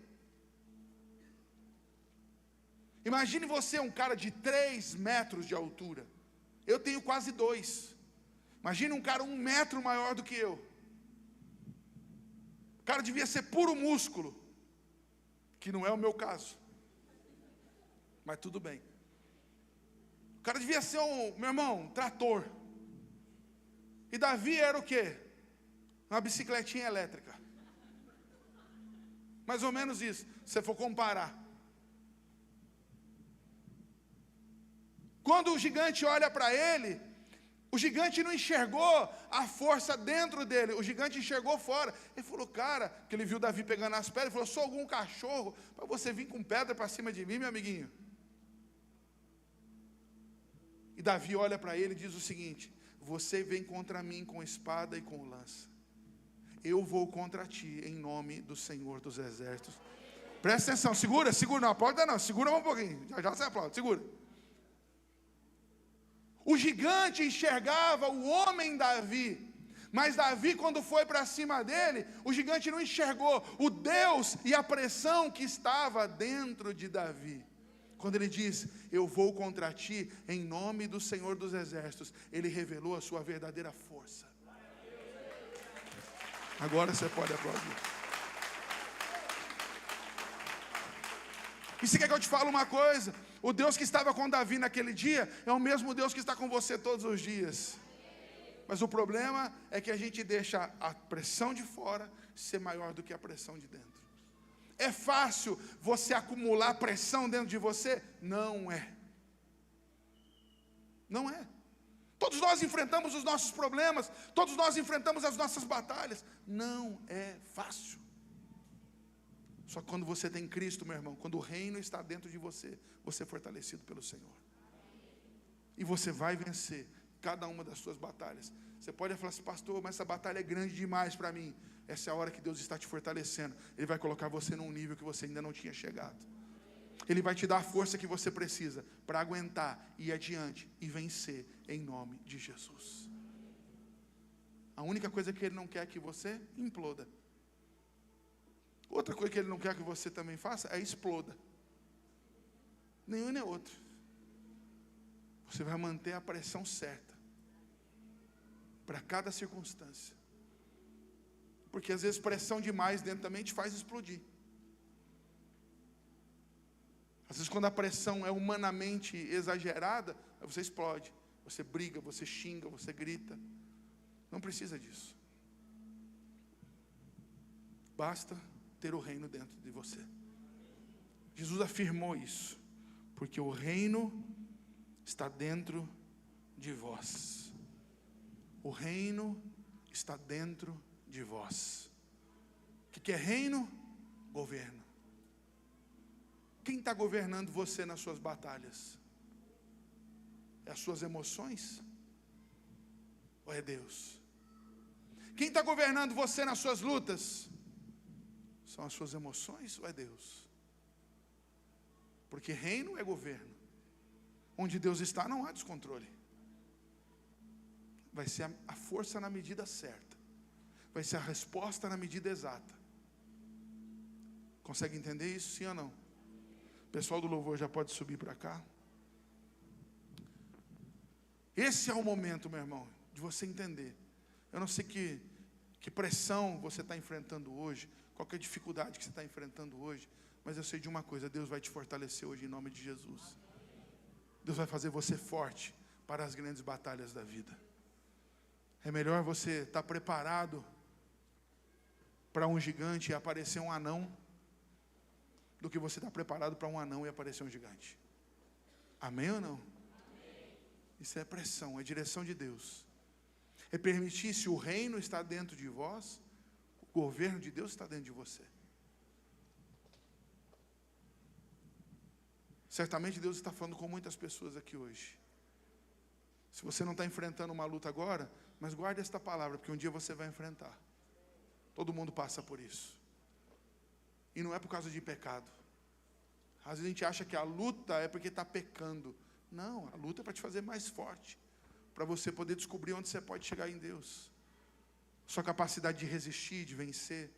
Imagine você, um cara de 3 metros de altura. Eu tenho quase 2. Imagine um cara 1 metro maior do que eu. O cara devia ser puro músculo, que não é o meu caso, mas tudo bem. O cara devia ser meu irmão, um trator. E Davi era o quê? Uma bicicletinha elétrica. Mais ou menos isso, se você for comparar. Quando o gigante olha para ele, o gigante não enxergou a força dentro dele, o gigante enxergou fora. Ele falou: cara, que ele viu Davi pegando as pedras, ele falou: sou algum cachorro para você vir com pedra para cima de mim, meu amiguinho? E Davi olha para ele e diz o seguinte: você vem contra mim com espada e com lança, eu vou contra ti em nome do Senhor dos Exércitos. Presta atenção, segura, não aplauda não, segura um pouquinho, já você aplaude, segura. O gigante enxergava o homem Davi, mas Davi, quando foi para cima dele, o gigante não enxergou o Deus e a pressão que estava dentro de Davi. Quando ele diz: eu vou contra ti em nome do Senhor dos Exércitos, ele revelou a sua verdadeira força. Agora você pode aplaudir. E se quer que eu te fale uma coisa? O Deus que estava com Davi naquele dia é o mesmo Deus que está com você todos os dias. Mas o problema é que a gente deixa a pressão de fora ser maior do que a pressão de dentro. É fácil você acumular pressão dentro de você? Não é. Não é. Todos nós enfrentamos os nossos problemas, todos nós enfrentamos as nossas batalhas. Não é fácil. Só que quando você tem Cristo, meu irmão, quando o reino está dentro de você, você é fortalecido pelo Senhor. E você vai vencer cada uma das suas batalhas. Você pode falar assim: pastor, mas essa batalha é grande demais para mim. Essa é a hora que Deus está te fortalecendo. Ele vai colocar você num nível que você ainda não tinha chegado. Ele vai te dar a força que você precisa para aguentar, ir adiante e vencer em nome de Jesus. A única coisa que Ele não quer que você imploda. Outra coisa que Ele não quer que você também faça é exploda. Nenhum nem outro. Você vai manter a pressão certa para cada circunstância. Porque às vezes pressão demais dentro também te faz explodir. Às vezes quando a pressão é humanamente exagerada, você explode. Você briga, você xinga, você grita. Não precisa disso. Basta ter o reino dentro de você. Jesus afirmou isso, porque o reino está dentro de vós. O reino está dentro de vós. O que é reino? Governo. Quem está governando você nas suas batalhas? É as suas emoções? Ou é Deus? Quem está governando você nas suas lutas? São as suas emoções ou é Deus? Porque reino é governo. Onde Deus está não há descontrole. Vai ser a força na medida certa. Vai ser a resposta na medida exata. Consegue entender isso, sim ou não? O pessoal do louvor já pode subir para cá. Esse é o momento, meu irmão, de você entender. Eu não sei que pressão você está enfrentando hoje, qual que é a dificuldade que você está enfrentando hoje, mas eu sei de uma coisa: Deus vai te fortalecer hoje em nome de Jesus. Deus vai fazer você forte para as grandes batalhas da vida. É melhor você estar preparado para um gigante e aparecer um anão, do que você estar preparado para um anão e aparecer um gigante. Amém ou não? Isso é pressão, é direção de Deus. É permitir, se o reino está dentro de vós, o governo de Deus está dentro de você. Certamente Deus está falando com muitas pessoas aqui hoje. Se você não está enfrentando uma luta agora, mas guarde esta palavra, porque um dia você vai enfrentar. Todo mundo passa por isso. E não é por causa de pecado. Às vezes a gente acha que a luta é porque está pecando. Não, a luta é para te fazer mais forte, para você poder descobrir onde você pode chegar em Deus. Sua capacidade de resistir, de vencer,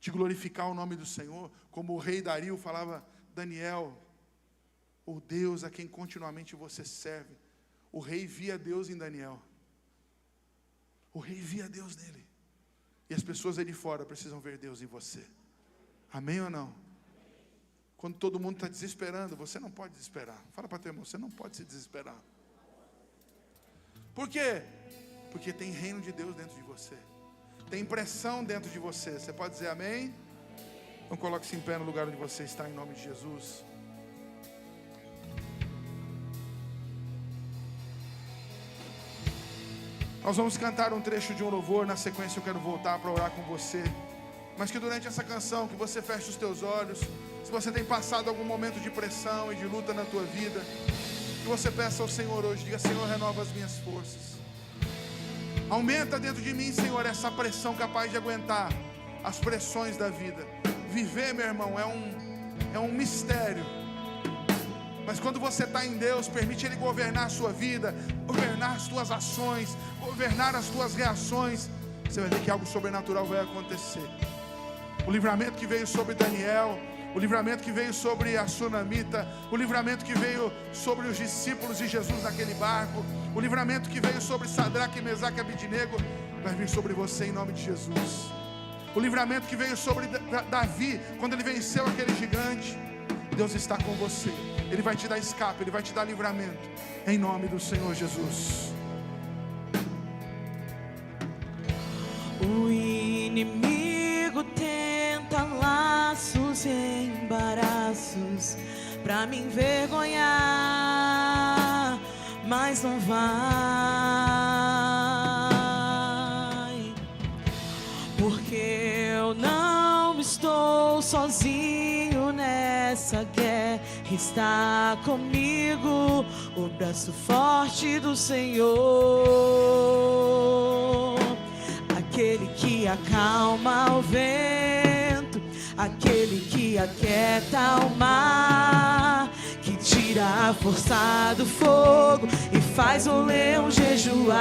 de glorificar o nome do Senhor, como o rei Dario falava: Daniel, o Deus a quem continuamente você serve. O rei via Deus em Daniel. O rei via Deus nele. E as pessoas aí de fora precisam ver Deus em você. Amém ou não? Quando todo mundo está desesperando, você não pode desesperar. Fala para teu irmão, você não pode se desesperar. Por quê? Porque tem reino de Deus dentro de você. Tem pressão dentro de você. Você pode dizer amém? Então coloque-se em pé no lugar onde você está, em nome de Jesus. Nós vamos cantar um trecho de um louvor. Na sequência eu quero voltar para orar com você. Mas que durante essa canção, que você feche os teus olhos. Se você tem passado algum momento de pressão e de luta na tua vida, que você peça ao Senhor hoje, diga: Senhor, renova as minhas forças. Aumenta dentro de mim, Senhor, essa pressão capaz de aguentar as pressões da vida. Viver, meu irmão, é um mistério. Mas quando você está em Deus, permite Ele governar a sua vida, governar as tuas ações, governar as tuas reações. Você vai ver que algo sobrenatural vai acontecer. O livramento que veio sobre Daniel, o livramento que veio sobre a sunamita, o livramento que veio sobre os discípulos de Jesus naquele barco, o livramento que veio sobre Sadraque, Mesaque e Abidnego, vai vir sobre você em nome de Jesus. O livramento que veio sobre Davi, quando ele venceu aquele gigante, Deus está com você. Ele vai te dar escape, Ele vai te dar livramento, em nome do Senhor Jesus. O inimigo tenta laços e embaraços pra me envergonhar, mas não vai, porque eu não estou sozinho nessa guerra. Está comigo o braço forte do Senhor, aquele que acalma o vento, aquele que aquieta o mar, que tira a força do fogo e faz o leão jejuar.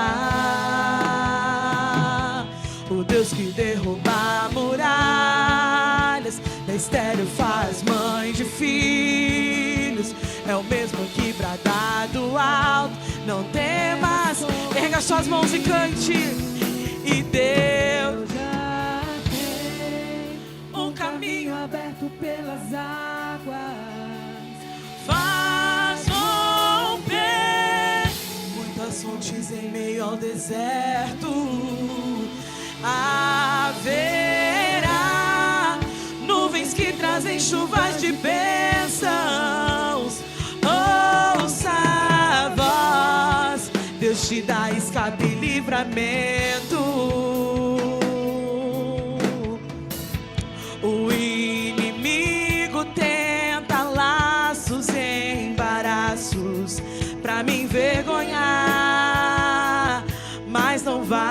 O Deus que derruba muralhas, da estéril faz mãe de filhos, é o mesmo que brada do alto: não temas, erga suas mãos e cante. E Deus já tem um caminho aberto pelas águas, faz romper muitas fontes em meio ao deserto. Haverá trazem chuvas de bênçãos. Ouça a voz, Deus te dá escape e livramento. O inimigo tenta laços e embaraços pra me envergonhar, mas não vai,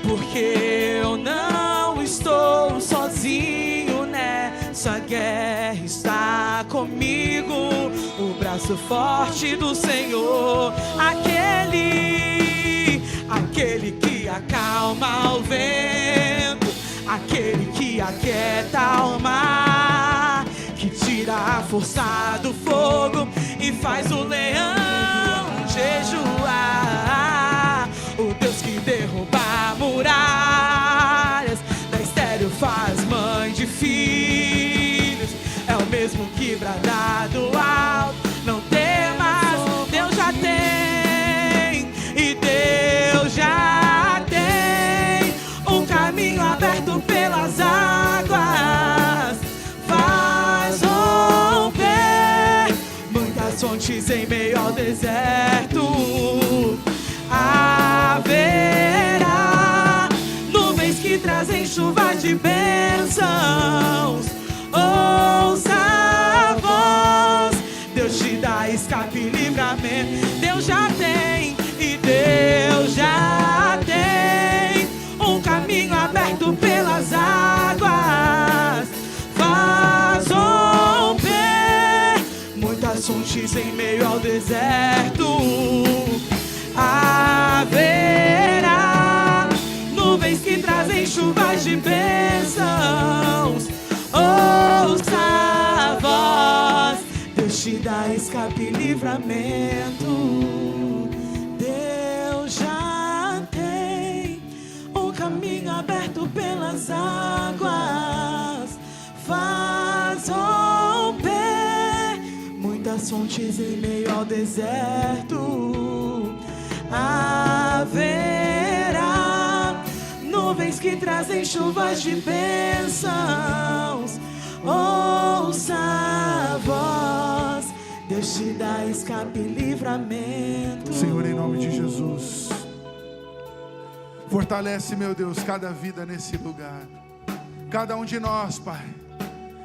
porque eu não estou sozinho nessa guerra, está comigo o braço forte do Senhor, aquele que acalma o vento, aquele que aquieta o mar, que tira a força do fogo e faz o leão jejuar. O Deus que derruba muralhas, da estéril faz mãe de filhos, é o mesmo que brada do alto, não temas, Deus já tem, e Deus já tem um caminho aberto pelas águas, faz romper muitas fontes em meio ao deserto. Haverá nuvens que trazem chuva de bênçãos. Ouça a voz, Deus te dá escape e livramento. Deus já tem, e Deus já tem um caminho aberto pelas águas, faz romper muitas fontes em meio ao deserto. Haverá nuvens que trazem chuvas de bênçãos. Ouça a voz, Deus te dá escape e livramento. Deus já tem um caminho aberto pelas águas, faz romper muitas fontes em meio ao deserto. Haverá nuvens que trazem chuvas de bênçãos. Ouça a voz, Deus te dá escape e livramento. Senhor, em nome de Jesus, fortalece, meu Deus, cada vida nesse lugar, cada um de nós, Pai,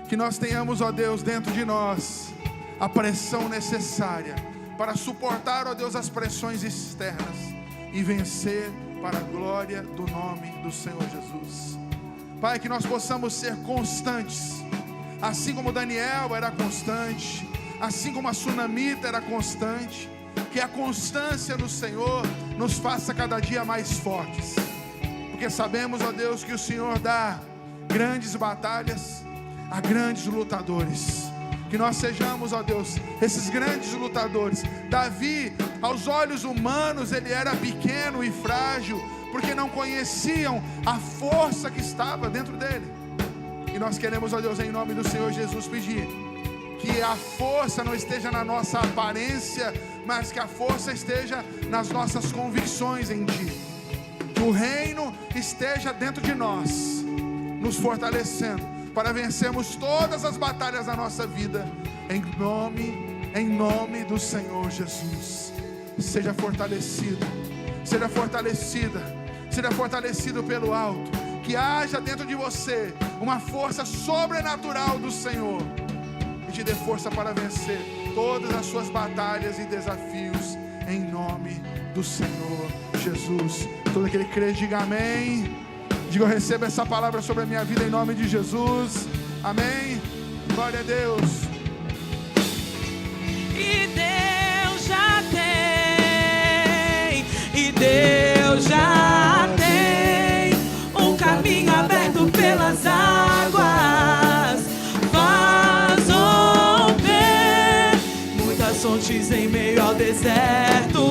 que nós tenhamos, ó Deus, dentro de nós a pressão necessária para suportar, ó Deus, as pressões externas e vencer para a glória do nome do Senhor Jesus. Pai, que nós possamos ser constantes, assim como Daniel era constante, assim como a Sunamita era constante, que a constância no Senhor nos faça cada dia mais fortes, porque sabemos, ó Deus, que o Senhor dá grandes batalhas a grandes lutadores. Que nós sejamos, ó Deus, esses grandes lutadores. Davi, aos olhos humanos, ele era pequeno e frágil, porque não conheciam a força que estava dentro dele. E nós queremos, ó Deus, em nome do Senhor Jesus, pedir que a força não esteja na nossa aparência, mas que a força esteja nas nossas convicções em Ti. Que o reino esteja dentro de nós, nos fortalecendo para vencermos todas as batalhas da nossa vida, em nome do Senhor Jesus. Seja fortalecido, seja fortalecida, seja fortalecido pelo alto. Que haja dentro de você uma força sobrenatural do Senhor, e te dê força para vencer todas as suas batalhas e desafios, em nome do Senhor Jesus. Todo aquele que crê, diga amém. Diga: eu recebo essa palavra sobre a minha vida em nome de Jesus. Amém. Glória a Deus. E Deus já tem, e Deus já tem um caminho aberto pelas águas, faz romper muitas fontes em meio ao deserto.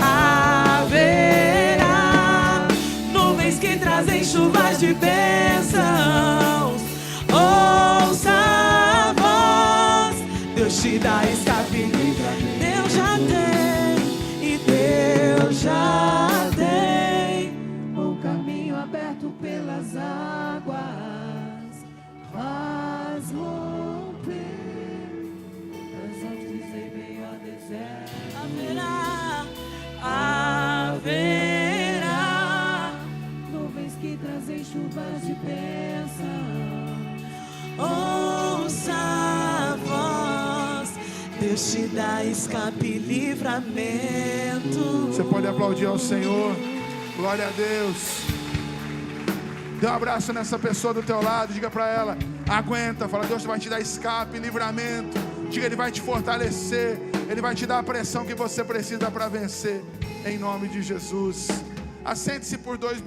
Haverá nuvens que trazem chuvas de bênçãos. Ouça a voz, Deus te dá escape. Deus já tem, e Deus já tem um caminho aberto me trazem chuvas de bênção. Ouça a voz, Deus te dá escape e livramento. Você pode aplaudir ao Senhor. Glória a Deus. Dê um abraço nessa pessoa do teu lado. Diga para ela, aguenta. Fala, Deus vai te dar escape, livramento. Diga, Ele vai te fortalecer. Ele vai te dar a pressão que você precisa para vencer. Em nome de Jesus. Assente-se por 2 minutos.